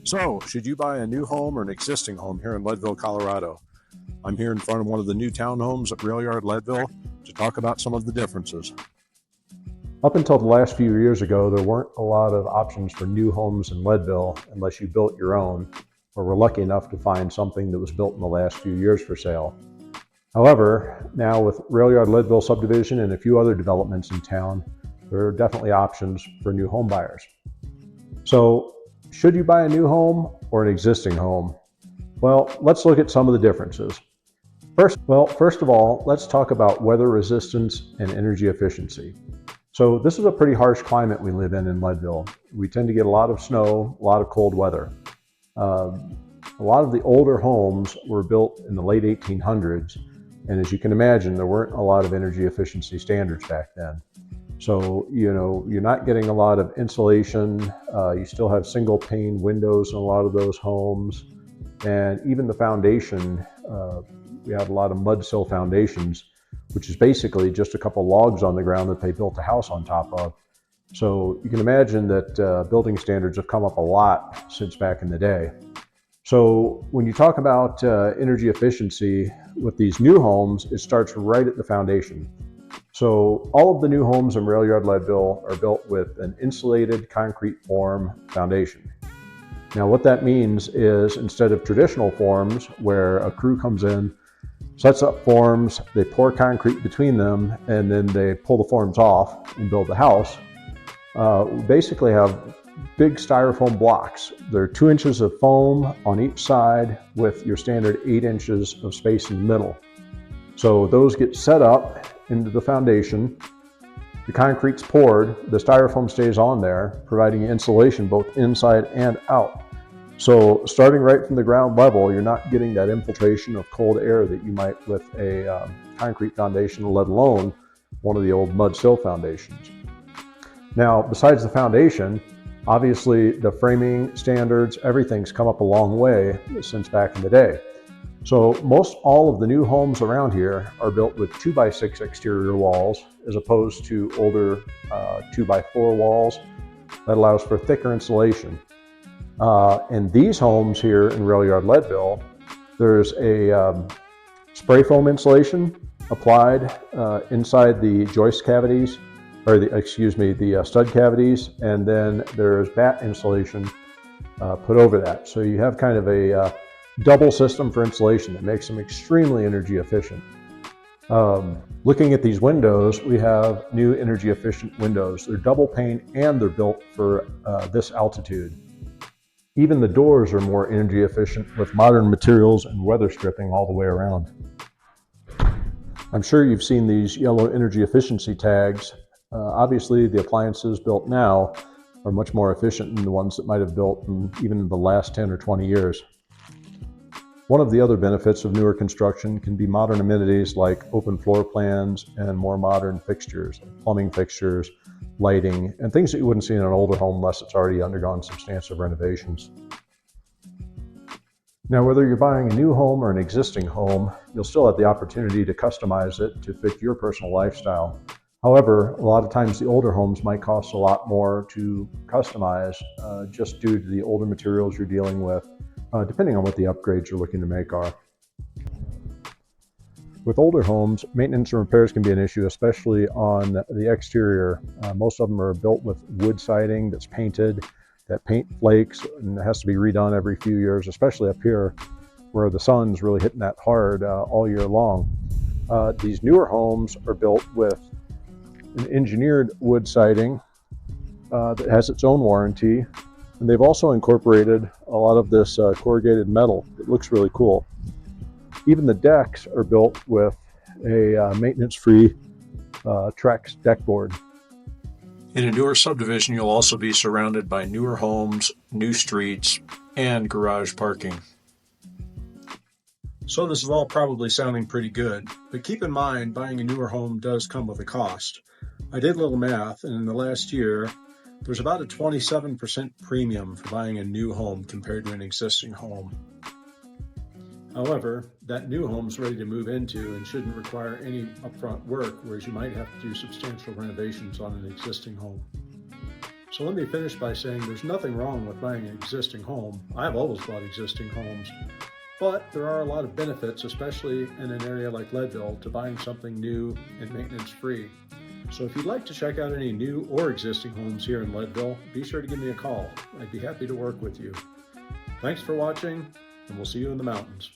So, should you buy a new home or an existing home here in Leadville, Colorado? I'm here in front of one of the new townhomes at Rail Yard Leadville to talk about some of the differences. Up until the last few years ago, there weren't a lot of options for new homes in Leadville unless you built your own, or were lucky enough to find something that was built in the last few years for sale. However, now with Rail Yard Leadville subdivision and a few other developments in town, there are definitely options for new home buyers. So, should you buy a new home or an existing home? Well, let's look at some of the differences. First of all, let's talk about weather resistance and energy efficiency. So this is a pretty harsh climate we live in Leadville. We tend to get a lot of snow, a lot of cold weather. A lot of the older homes were built in the late 1800s, and as you can imagine, there weren't a lot of energy efficiency standards back then. So, you're not getting a lot of insulation. You still have single pane windows in a lot of those homes. And even the foundation, we have a lot of mud sill foundations, which is basically just a couple logs on the ground that they built a house on top of. So you can imagine that building standards have come up a lot since back in the day. So when you talk about energy efficiency with these new homes, it starts right at the foundation. So all of the new homes in Rail Yard Leadville are built with an insulated concrete form foundation. Now what that means is instead of traditional forms where a crew comes in, sets up forms, they pour concrete between them, and then they pull the forms off and build the house, we basically have big styrofoam blocks. There are 2 inches of foam on each side with your standard 8 inches of space in the middle. So those get set up into the foundation. The concrete's poured, the styrofoam stays on there, providing insulation both inside and out. So starting right from the ground level, you're not getting that infiltration of cold air that you might with a concrete foundation, let alone one of the old mud sill foundations. Now, besides the foundation, obviously the framing standards, everything's come up a long way since back in the day. So most all of the new homes around here are built with 2x6 exterior walls as opposed to older 2x4 walls. That allows for thicker insulation. In these homes here in Rail Yard Leadville, there's a spray foam insulation applied inside the joist cavities, or the stud cavities, and then there's batt insulation put over that. So you have kind of a double system for insulation that makes them extremely energy efficient. Looking at these windows, we have new energy efficient windows. They're double pane and they're built for this altitude. Even the doors are more energy efficient with modern materials and weather stripping all the way around. I'm sure you've seen these yellow energy efficiency tags. Obviously, the appliances built now are much more efficient than the ones that might have built even in the last 10 or 20 years. One of the other benefits of newer construction can be modern amenities like open floor plans and more modern fixtures, plumbing fixtures, lighting, and things that you wouldn't see in an older home unless it's already undergone substantial renovations. Now, whether you're buying a new home or an existing home, you'll still have the opportunity to customize it to fit your personal lifestyle. However, a lot of times the older homes might cost a lot more to customize just due to the older materials you're dealing with, depending on what the upgrades you're looking to make are. With older homes, maintenance and repairs can be an issue, especially on the exterior. Most of them are built with wood siding that's painted. That paint flakes and it has to be redone every few years, especially up here where the sun's really hitting that hard all year long. These newer homes are built with an engineered wood siding that has its own warranty. And they've also incorporated a lot of this corrugated metal. It looks really cool. Even the decks are built with a maintenance-free Trex deck board. In a newer subdivision, you'll also be surrounded by newer homes, new streets, and garage parking. So this is all probably sounding pretty good, but keep in mind buying a newer home does come with a cost. I did a little math, and in the last year, there's about a 27% premium for buying a new home compared to an existing home. However, that new home's ready to move into and shouldn't require any upfront work, whereas you might have to do substantial renovations on an existing home. So let me finish by saying there's nothing wrong with buying an existing home. I've always bought existing homes, but there are a lot of benefits, especially in an area like Leadville, to buying something new and maintenance free. So if you'd like to check out any new or existing homes here in Leadville, be sure to give me a call. I'd be happy to work with you. Thanks for watching, and we'll see you in the mountains.